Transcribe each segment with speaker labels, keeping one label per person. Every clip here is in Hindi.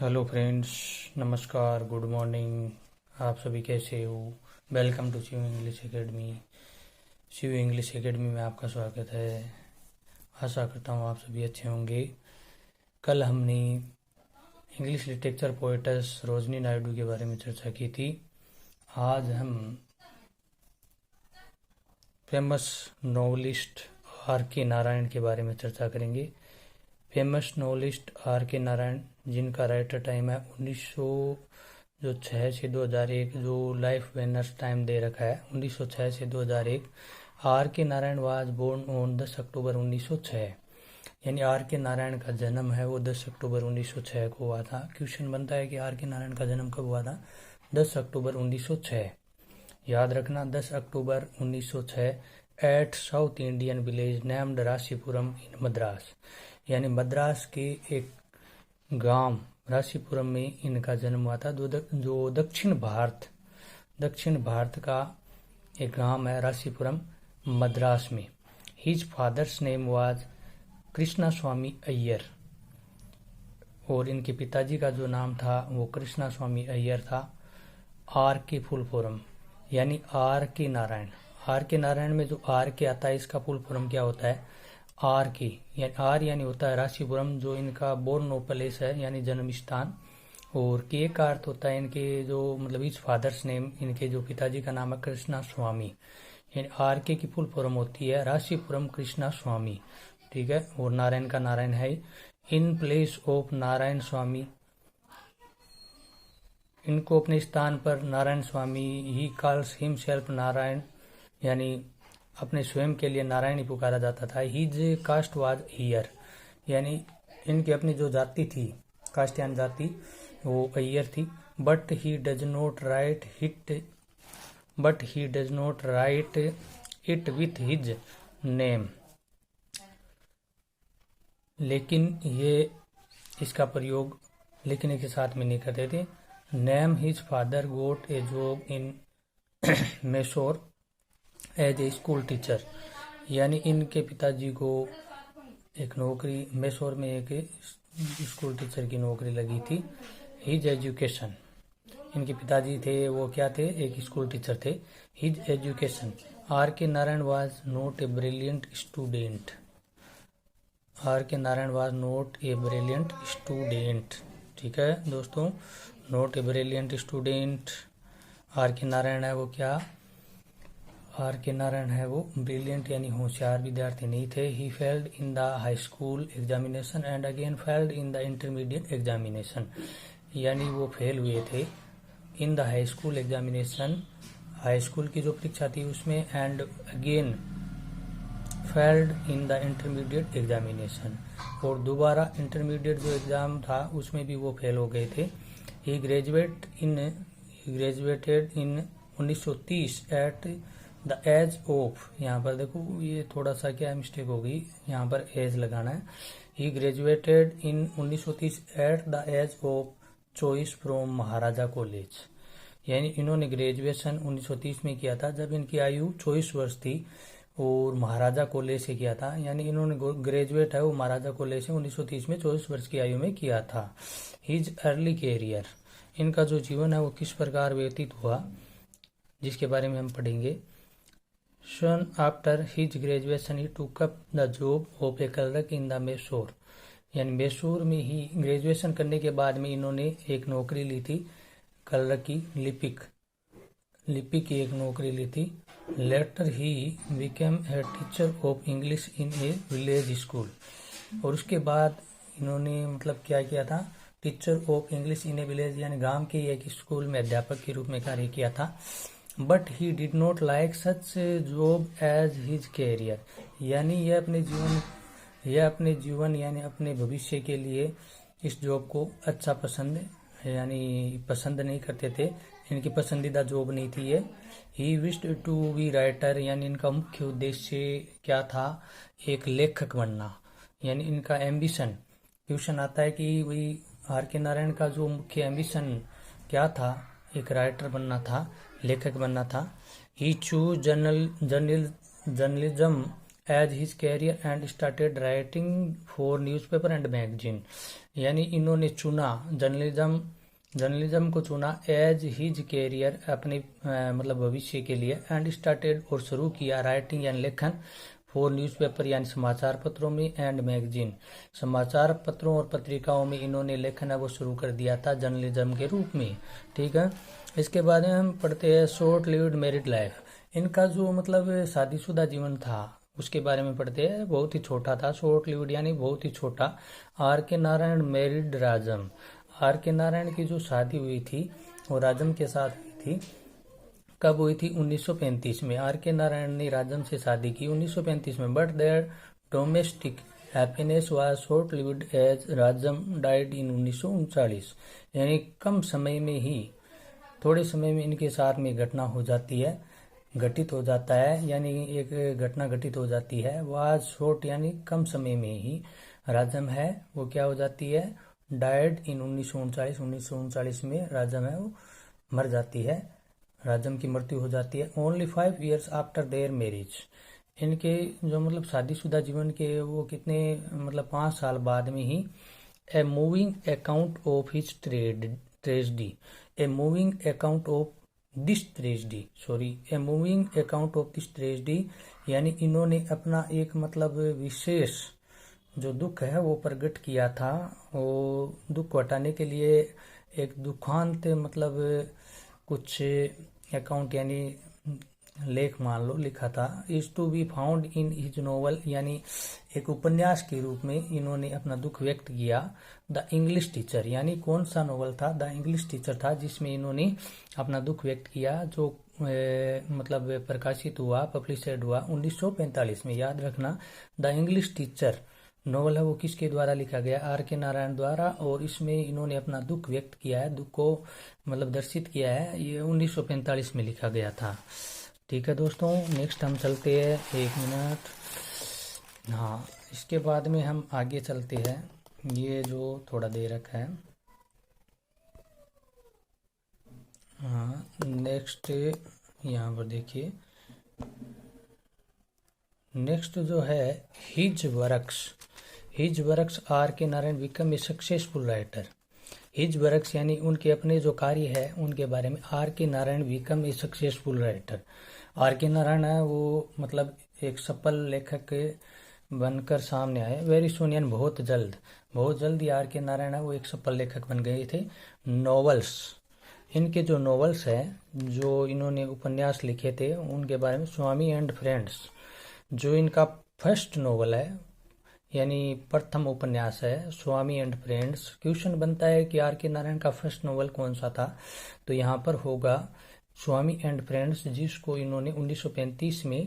Speaker 1: हेलो फ्रेंड्स, नमस्कार, गुड मॉर्निंग। आप सभी कैसे हो? Welcome to Shiv English academy. Shiv English academy में आपका स्वागत है। आशा करता हूँ आप सभी अच्छे होंगे। कल हमने इंग्लिश लिटरेचर पोएटस रोजनी नायडू के बारे में चर्चा की थी। आज हम famous novelist are K Narayan के बारे में चर्चा करेंगे। Famous novelist are K Narayan, जिनका राइटर टाइम है 1906 से 2001, जो लाइफ वेनर्स टाइम दे रखा है 1906 से 2001। R K Narayan was born on 10 October 1906। यानी आर के नारायण का जन्म है वो 10 अक्टूबर 1906 को हुआ था। क्वेश्चन बनता है कि आर के नारायण का जन्म कब हुआ था? 10 अक्टूबर 1906। याद रखना, 10 October 1906 at South Indian village named Rasipuram in Madras. यानी मद्रास के एक गांव राशिपुरम में इनका जन्म हुआ था, जो दक्षिण भारत का एक गांव है राशिपुरम, मद्रास में। His father's name was Krishna Swami Iyer, और इनके पिताजी का जो नाम था वो कृष्णा स्वामी अय्यर था। आर के फुल फॉर्म यानी are K Narayan. Are K Narayan में जो आर के आता है, इसका फुल फॉर्म क्या होता है? आर के यानी आर यानी होता है राशिपुरम, जो इनका बोर्न प्लेस है यानी जन्म स्थान। और के का अर्थ होता है इनके जो मतलब इस फादर्स नेम, इनके जो पिताजी का नाम है कृष्णा स्वामी। यानी आर के की फुल फॉर्म होती है राशिपुरम कृष्णा स्वामी। ठीक है, और नारायण का नारायण है। इन प्लेस ऑफ नारायण स्वामी, इनको अपने स्थान पर नारायण स्वामी, ही कॉल्स हिमसेल्फ नारायण, यानी अपने स्वयं के लिए नारायण ही पुकारा जाता था। हिज कास्ट वाज अय्यर, यानी इनकी अपनी जो जाति थी, कास्ट यानी जाति, वो अय्यर थी। But he does not right it with his name, लेकिन ये इसका प्रयोग लिखने के साथ में नहीं करते थे। Name his father got a job in Mysore as a school teacher, यानी इनके पिताजी को एक नौकरी मैसूर में एक स्कूल टीचर की नौकरी लगी थी। हिज एजुकेशन, इनके पिताजी थे वो क्या थे? एक स्कूल टीचर थे। His education, R K Narayan was not a brilliant student. R K Narayan was not a brilliant student. ठीक है दोस्तों, not a brilliant student. R K Narayan है वो क्या? आर के नारायण है वो ब्रिलियंट यानी होशियार विद्यार्थी नहीं थे। He failed in the high school examination and again failed in the intermediate examination, यानी वो फेल हुए थे in the high school examination, high school की जो परीक्षा थी उसमें, and again failed in the intermediate examination, और दोबारा इंटरमीडिएट जो एग्जाम था उसमें भी वो फेल हो गए थे। He graduated in 1930 at the age of, यहाँ पर देखो ये थोड़ा सा क्या मिस्टेक होगी, यहाँ पर एज लगाना है। He graduated in 1930 at the age of choice from Maharaja college, यानी इन्होंने ग्रेजुएशन 1930 में किया था जब इनकी आयु 24 वर्ष थी, और महाराजा कॉलेज से किया था। यानी इन्होंने ग्रेजुएट है वो महाराजा कॉलेज से 1930 में 24 वर्ष की आयु में किया था। हिज अर्ली कैरियर, इनका जो जीवन है वो किस प्रकार व्यतीत हुआ, जिसके बारे में हम पढ़ेंगे। Soon after his graduation he took up the job of a clerk in the Mysore, यानी मैसूर में ही ग्रेजुएशन करने के बाद में इन्होंने एक नौकरी ली थी क्लर्क की, लिपि की एक नौकरी ली थी। Later he became a teacher of English in a village school, और उसके बाद इन्होंने मतलब क्या किया था? Teacher of English in a village, यानी गांव के एक स्कूल में अध्यापक के रूप में कार्य किया था। But he did not like such job as his career, यानी यह अपने जीवन यानी अपने भविष्य के लिए इस जॉब को अच्छा पसंद नहीं करते थे। इनकी पसंदीदा जॉब नहीं थी ये। He wished to be writer, यानी इनका मुख्य उद्देश्य क्या था? एक लेखक बनना, यानी इनका एम्बिशन। क्वेश्चन आता है कि वही आर के नारायण का जो मुख्य एम्बिशन क्या था? एक राइटर बनना था, लेखक बनना था। He choose journalism as his career and started writing for newspaper and magazine. यानी इन्होंने चुना जर्नलिज्म को चुना एज हिज कैरियर, अपने मतलब भविष्य के लिए, एंड स्टार्टेड और शुरू किया राइटिंग यानी लेखन फॉर न्यूज़पेपर यानी समाचार पत्रों में, एंड मैगजीन समाचार पत्रों और पत्रिकाओं में इन्होंने लेखन है वो शुरू कर दिया था जर्नलिज्म के रूप में। ठीक है, इसके बाद में हम पढ़ते हैं शॉर्ट लिव्ड मैरिड लाइफ। इनका जो मतलब शादीशुदा जीवन था उसके बारे में पढ़ते हैं। बहुत ही छोटा था, शॉर्ट लिव्ड यानी बहुत ही छोटा। Are K Narayan married Rajam. Are K Narayan की जो शादी हुई थी वो राजम के साथ हुई थी। कब हुई थी? 1935 में। आर के नारायण ने राजम से शादी की 1935 में। But their domestic happiness was short lived as Rajam died in 1939। यानी कम समय में ही, थोड़े समय में इनके साथ में घटना हो जाती है, घटित हो जाता है, यानी एक घटना घटित हो जाती है। वाज शॉर्ट यानी कम समय में ही, राजम है वो क्या हो जाती है? डाइड इन 1939 में राजम है वो मर जाती है, राजम की मृत्यु हो जाती है। Only 5 years after their marriage. इनके जो मतलब शादीशुदा जीवन के वो कितने मतलब 5 साल बाद में he a moving account of his tragedy, a moving account of this tragedy, a moving account of this tragedy, यानी इन्होंने अपना एक मतलब विशेष जो दुख है वो प्रकट किया था। वो दुख हटाने के लिए एक दुखांत मतलब कुछ अकाउंट यानी लेख मान लो लिखा था। Is to be found in his novel, यानी एक उपन्यास के रूप में इन्होंने अपना दुख व्यक्त किया। द इंग्लिश टीचर, यानी कौन सा नोवेल था? द इंग्लिश टीचर था, जिसमें इन्होंने अपना दुख व्यक्त किया, जो मतलब प्रकाशित हुआ, पब्लिशड हुआ 1945 में। याद रखना, द इंग्लिश टीचर नोवेल है वो किसके द्वारा लिखा गया? आर के नारायण द्वारा। और इसमें इन्होंने अपना दुख व्यक्त किया है, दुख को मतलब दर्शित किया है। ये 1945 में लिखा गया था। ठीक है दोस्तों, नेक्स्ट हम चलते हैं, 1 मिनट। हाँ, इसके बाद में हम आगे चलते हैं। ये जो थोड़ा दे रखा है, हाँ नेक्स्ट यहाँ पर देखिए, नेक्स्ट जो है his works are K Narayan become a successful writer. His works यानी उनके अपने जो कार्य है उनके बारे में, R K Narayan become a successful writer. R K Narayan है वो मतलब एक सफल लेखक बनकर सामने आए। वेरी सुन यानी बहुत जल्द ही आर के नारायण है वो एक सफल लेखक बन गए थे। नॉवेल्स, इनके जो नॉवेल्स हैं, जो इन्होंने उपन्यास लिखे थे उनके बारे में, स्वामी एंड फ्रेंड्स जो इनका फर्स्ट नॉवल है यानी प्रथम उपन्यास है, स्वामी एंड फ्रेंड्स। क्वेश्चन बनता है कि आर के नारायण का फर्स्ट नॉवल कौन सा था? तो यहाँ पर होगा स्वामी एंड फ्रेंड्स, जिसको इन्होंने 1935 में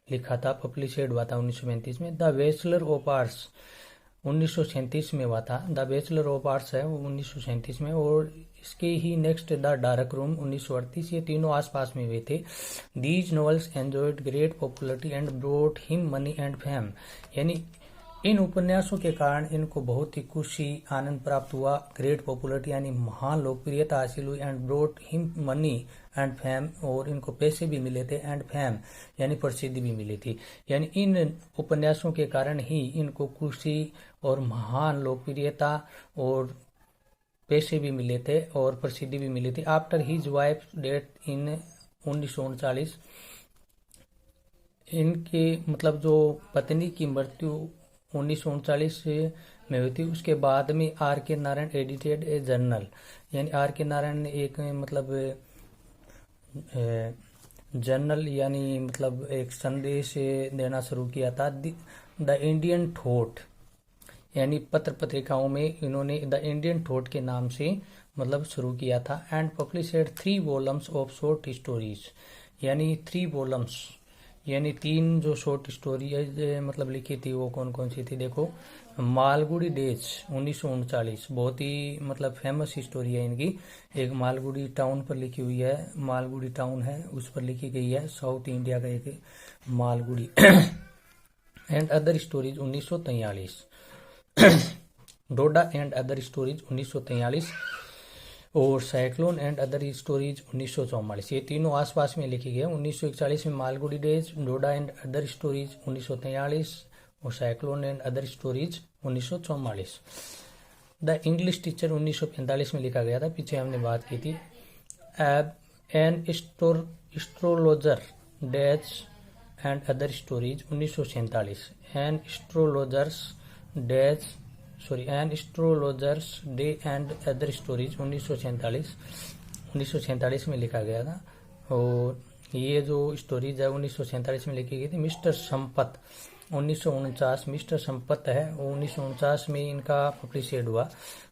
Speaker 1: लिखा था, पब्लिशड हुआ था 1935 में। द बैचलर ऑफ आर्ट्स 1937 में हुआ था। द बैचलर ऑफ आर्ट्स है वो 1937 में। और इसके ही नेक्स्ट द डार्क रूम 1938। ये तीनों आसपास में हुए थे। These novels enjoyed great popularity and brought him money and fame, यानी इन उपन्यासों के कारण इनको बहुत ही खुशी आनंद प्राप्त हुआ। ग्रेट पॉपुलरिटी यानी महान लोकप्रियता हासिल हुई। And brought him money and fame, और इनको पैसे भी मिले थे। एंड फेम यानी प्रसिद्धि भी मिली थी। यानी इन उपन्यासों के कारण ही इनको खुशी और महान लोकप्रियता और पैसे भी मिले थे और प्रसिद्धि भी मिली थी। After his wife death in 1939, इनके मतलब जो पत्नी की मृत्यु 1939 में हुई थी, उसके बाद में आर के नारायण एडिटेड ए जर्नल, यानी आर के नारायण ने एक मतलब जर्नल यानी मतलब एक संदेश देना शुरू किया था। द इंडियन थॉट, यानी पत्र पत्रिकाओं में इन्होंने द इंडियन थॉट के नाम से मतलब शुरू किया था। And published 3 volumes of short stories, यानी 3 वॉलम्स यानी 3 जो शॉर्ट स्टोरी मतलब लिखी थी वो कौन कौन सी थी? देखो, मालगुडी डेज 1939, बहुत ही मतलब फेमस स्टोरी है इनकी। एक मालगुडी टाउन पर लिखी हुई है, मालगुडी टाउन है उस पर लिखी गई है, साउथ इंडिया का एक Malgudi. And other stories 1943, Doda and other stories 1943। और साइक्लोन एंड अदर स्टोरीज 1944, ये तीनों आसपास में लिखी गई। 1941 में Malgudi days, Doda and other stories 1943 और cyclone and other stories 1944। The English teacher 1945 में लिखा गया था, पीछे हमने बात की थी। An astrologer days and other stories 1947। An astrologer's day and other stories 1947 में लिखा गया था। और ये जो स्टोरीज है 1947 में लिखी गई थी। मिस्टर संपत 1949, मिस्टर संपत है वो 1949 में इनका पब्लिशेड हुआ।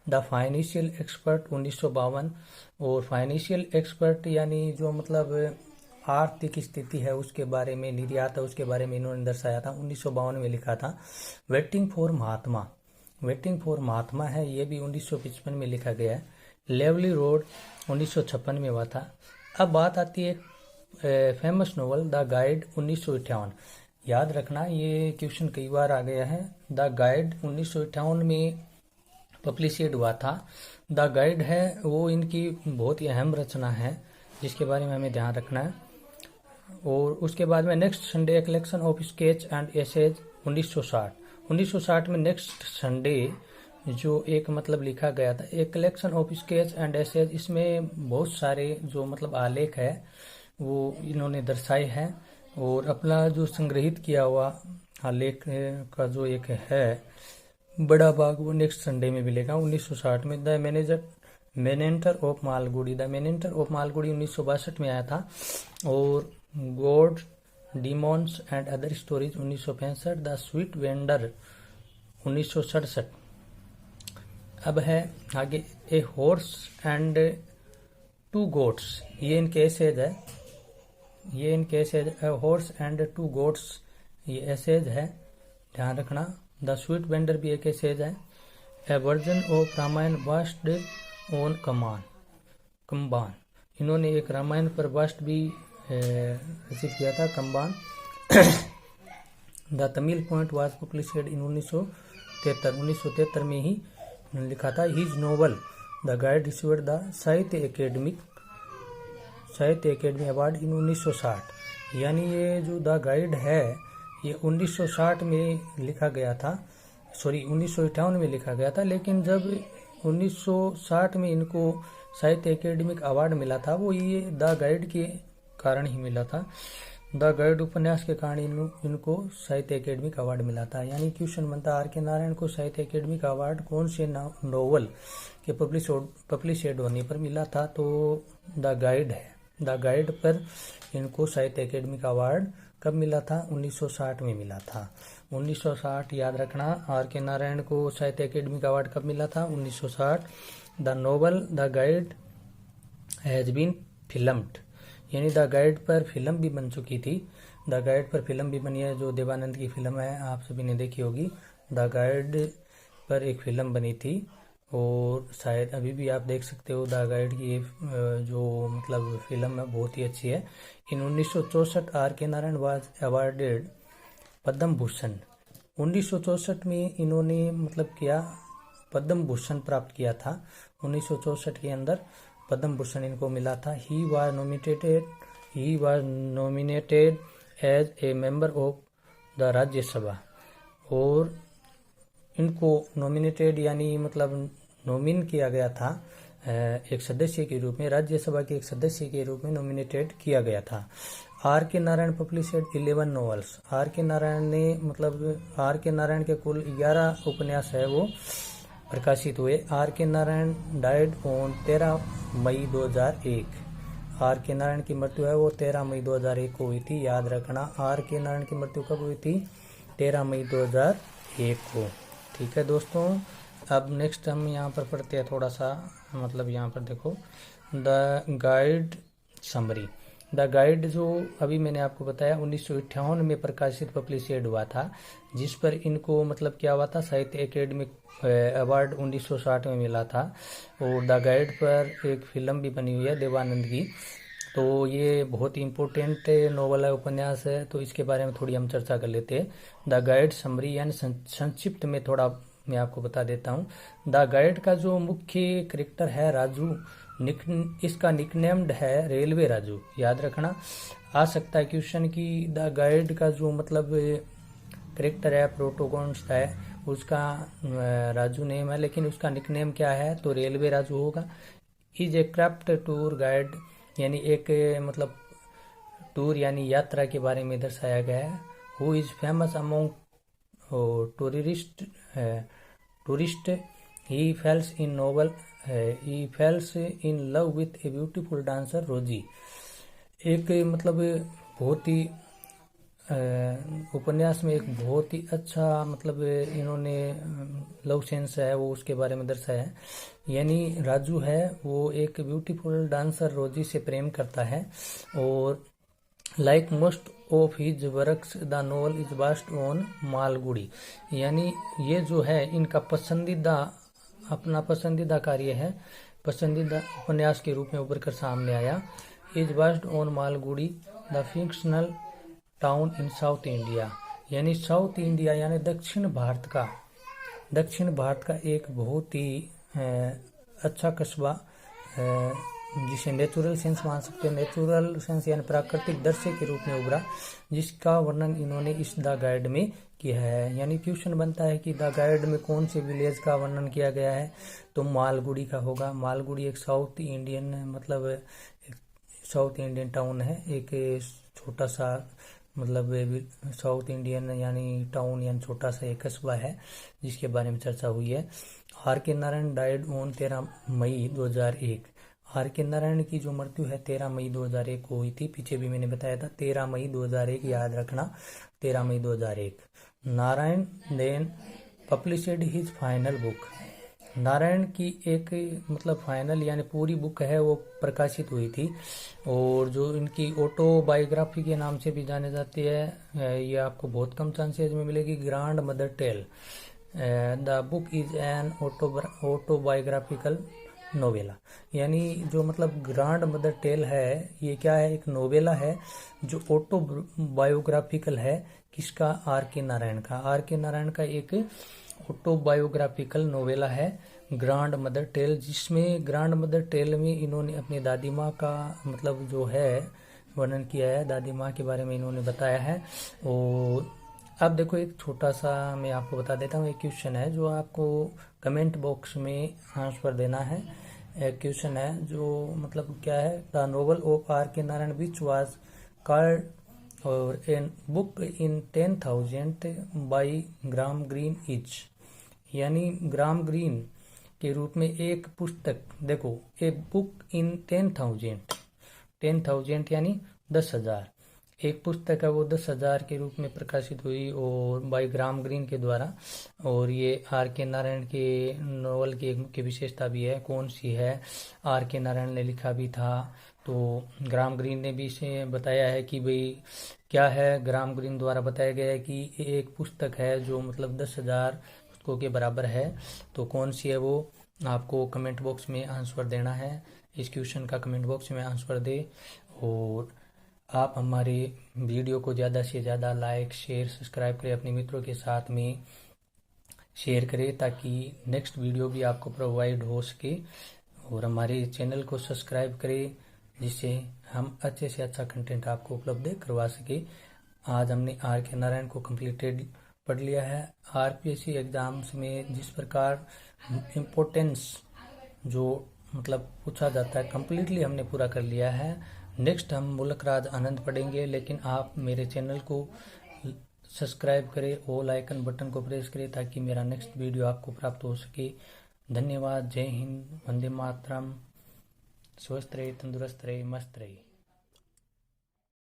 Speaker 1: द फाइनेंशियल एक्सपर्ट 1952, और फाइनेंशियल एक्सपर्ट यानी जो मतलब आर्थिक स्थिति है उसके बारे में, निर्यात है उसके बारे में इन्होंने दर्शाया था, 1952 में लिखा था। वेटिंग फॉर महात्मा है, ये भी 1955 में लिखा गया है। लेवली रोड 1956 में हुआ था। अब बात आती है फेमस नोवेल द गाइड 1958। याद रखना ये क्वेश्चन कई बार आ गया है। द गाइड 1958 में पब्लिशेड हुआ था। द गाइड है वो इनकी बहुत ही अहम रचना है जिसके बारे में हमें ध्यान रखना है। और उसके बाद में next Sunday a collection of sketch and essays 1960 में नेक्स्ट संडे जो एक मतलब लिखा गया था, एक collection of sketch and essays, इसमें बहुत सारे जो मतलब आलेख है वो इन्होंने दर्शाए हैं। और अपना जो संग्रहित किया हुआ आलेख का जो एक है बड़ा भाग वो नेक्स्ट संडे में मिलेगा 1960 में। द मेनेंटर ऑफ मालगुडी 1962 में आया था। और god demons and other stories 1965। The sweet vendor 1967। अब है आगे a horse and two goats, ये इनके एसेज है, हॉर्स एंड टू गोट्स ये एसेज है, ध्यान रखना। द स्वीट वेंडर भी एक एसेज है। A version of Ramayana based on Kamban, इन्होंने एक रामायण पर वास्ट भी रचित किया था, Kamban. The Tamil point was published in 1973 में ही लिखा था। His novel the guide received the Sahitya academy award in 1960। यानी ये जो द गाइड है ये 1960 में लिखा गया था, 1958 में लिखा गया था, लेकिन जब 1960 में इनको साहित्य एकेडमिक अवार्ड मिला था वो ये द गाइड के कारण ही मिला था। द गाइड उपन्यास के कारण इनको साहित्य एकेडमिक अवार्ड मिला था। यानी क्वेश्चन बनता आर के नारायण को साहित्य एकेडमिक अवार्ड कौन से नोवेल के पब्लिशेड होने पर मिला था, तो द गाइड है। द गाइड पर इनको साहित्य एकेडमिक अवार्ड कब मिला था? 1960 में मिला था। 1960 याद रखना। आर के नारायण को साहित्य एकेडमिक अवार्ड कब मिला था? 1960। The novel the guide has been filmed, यानी द गाइड पर फिल्म भी बन चुकी थी। द गाइड पर फिल्म भी बनी है, जो देवानंद की फिल्म है, आप सभी ने देखी होगी। द गाइड पर एक फिल्म बनी थी और शायद अभी भी आप देख सकते हो। द गाइड की जो मतलब फिल्म है बहुत ही अच्छी है। इन 1964 are K Narayan was awarded Padma Bhushan. 1964 में इन्होंने मतलब क्या पद्म भूषण प्राप्त किया था। 1964 के अंदर पद्म भूषण इनको मिला था। He was nominated as a member of the Rajya Sabha, और इनको नॉमिनेटेड यानी मतलब नॉमिन किया गया था एक सदस्य के रूप में, राज्यसभा के एक सदस्य के रूप में नॉमिनेटेड किया गया था। Are K Narayan पब्लिशेड 11 novels. Are K Narayan ने मतलब आर के नारायण के कुल 11 उपन्यास है वो प्रकाशित हुए। R K Narayan died on 13 May 2001। R K Narayan की मृत्यु है वो 13 मई 2001 को हुई थी, याद रखना। आर के नारायण की मृत्यु कब हुई थी? 13 मई 2001 को। ठीक है दोस्तों, अब नेक्स्ट हम यहाँ पर पढ़ते हैं थोड़ा सा, मतलब यहाँ पर देखो the guide summary. The guide जो अभी मैंने आपको बताया 1958 में प्रकाशित पब्लिशेड हुआ था, जिस पर इनको मतलब क्या हुआ था, साहित्य एकेडमिक अवार्ड 1960 में मिला था। और द गाइड पर एक फिल्म भी बनी हुई है देवानंद की, तो ये बहुत ही इम्पोर्टेंट नोवेल है, उपन्यास है, तो इसके बारे में थोड़ी हम चर्चा कर लेते हैं। द गाइड समरी यानी संक्षिप्त में थोड़ा मैं आपको बता देता हूँ। द गाइड का जो मुख्य कैरेक्टर है राजू, इसका निकनेम्ड है रेलवे राजू, याद रखना। आ सकता है क्वेश्चन की द गाइड का जो मतलब करेक्टर है, प्रोटोगोनिस्ट है, उसका राजू नेम है, लेकिन उसका निकनेम क्या है, तो रेलवे राजू होगा। Is a craft tour guide, यानी एक मतलब टूर यानी यात्रा के बारे में दर्शाया गया है। Who is famous among tourist, he fails in love with a beautiful dancer रोजी। एक मतलब बहुत ही उपन्यास में एक बहुत ही अच्छा मतलब इन्होंने लव सेंस है वो उसके बारे में दर्शाया है। यानी राजू है वो एक ब्यूटीफुल डांसर रोजी से प्रेम करता है, और like most of his works the novel is based on Malgudi. यानी ये जो है इनका अपना पसंदीदा कार्य है, पसंदीदा उपन्यास के रूप में उभर कर सामने आया। Is based on Malgudi the fictional town in south India, यानी साउथ इंडिया यानी दक्षिण भारत का एक बहुत ही अच्छा कस्बा, जिसे नेचुरल सेंस मान सकते हैं, नेचुरल सेंस यानी प्राकृतिक दृश्य के रूप में उभरा, जिसका वर्णन इन्होंने इस द गाइड में किया है। यानी क्वेश्चन बनता है कि द गाइड में कौन से विलेज का वर्णन किया गया है, तो मालगुड़ी का होगा। मालगुड़ी एक साउथ इंडियन मतलब साउथ इंडियन टाउन है, एक छोटा सा मतलब साउथ इंडियन यानी टाउन यानी छोटा सा एक कस्बा है, जिसके बारे में चर्चा हुई है। R K Narayan died on 13 May 2001। R K Narayan की जो मृत्यु है 13 मई 2001 को हुई थी, पीछे भी मैंने बताया था 13 मई 2001, याद रखना 13 मई 2001। Narayan then published his final book. Narayan की एक मतलब फाइनल यानी पूरी बुक है वो प्रकाशित हुई थी, और जो इनकी ऑटोबायोग्राफी के नाम से भी जाने जाती है, ये आपको बहुत कम चांसेज में मिलेगी, grandmother tale. The book is an autobiographical novella. यानी जो मतलब ग्रैंड मदर टेल है ये क्या है, एक नोवेला है जो ऑटोबायोग्राफिकल है। किसका, आर के नारायण का। आर के नारायण का एक ऑटोबायोग्राफिकल नोवेला है ग्रैंड मदर टेल, जिसमें ग्रैंड मदर टेल में इन्होंने अपनी दादी माँ का मतलब जो है वर्णन किया है, दादी माँ के बारे में इन्होंने बताया है। और अब देखो एक छोटा सा मैं आपको बता देता हूँ, एक क्वेश्चन है जो आपको कमेंट बॉक्स में आंसर देना है। एक क्वेश्चन है जो मतलब क्या है, the novel of R K Narayan which was called और an book in 10,000 by Graham Greene is. यानी ग्राम ग्रीन के रूप में एक पुस्तक, देखो ए बुक इन 10,000 यानी 10,000, एक पुस्तक है वो 10,000 के रूप में प्रकाशित हुई और बाई ग्राम ग्रीन के द्वारा। और ये आर के नारायण के नोवेल की एक मुख्य विशेषता भी है, कौन सी है, आर के नारायण ने लिखा भी था, तो ग्राम ग्रीन ने भी इसे बताया है कि भाई क्या है, ग्राम ग्रीन द्वारा बताया गया है कि एक पुस्तक है जो मतलब 10,000 पुस्तकों के बराबर है, तो कौन सी है वो आपको कमेंट बॉक्स में आंसर देना है। इस क्वेश्चन का कमेंट बॉक्स में आंसर दे, और आप हमारे वीडियो को ज़्यादा से ज़्यादा लाइक शेयर सब्सक्राइब करें, अपने मित्रों के साथ में शेयर करें ताकि नेक्स्ट वीडियो भी आपको प्रोवाइड हो सके, और हमारे चैनल को सब्सक्राइब करें जिससे हम अच्छे से अच्छा कंटेंट आपको उपलब्ध करवा सके। आज हमने आर के नारायण को कम्प्लीटेड पढ़ लिया है। आरपीएससी एग्जाम्स में जिस प्रकार इम्पोर्टेंस जो मतलब पूछा जाता है कम्प्लीटली हमने पूरा कर लिया है। नेक्स्ट हम मुल्क राज आनंद पढ़ेंगे, लेकिन आप मेरे चैनल को सब्सक्राइब करें, ऑल आइकन बटन को प्रेस करें ताकि मेरा नेक्स्ट वीडियो आपको प्राप्त हो सके। धन्यवाद। जय हिंद, वंदे मातरम। स्वस्थ रहे, तंदुरुस्त रहे, मस्त रहे।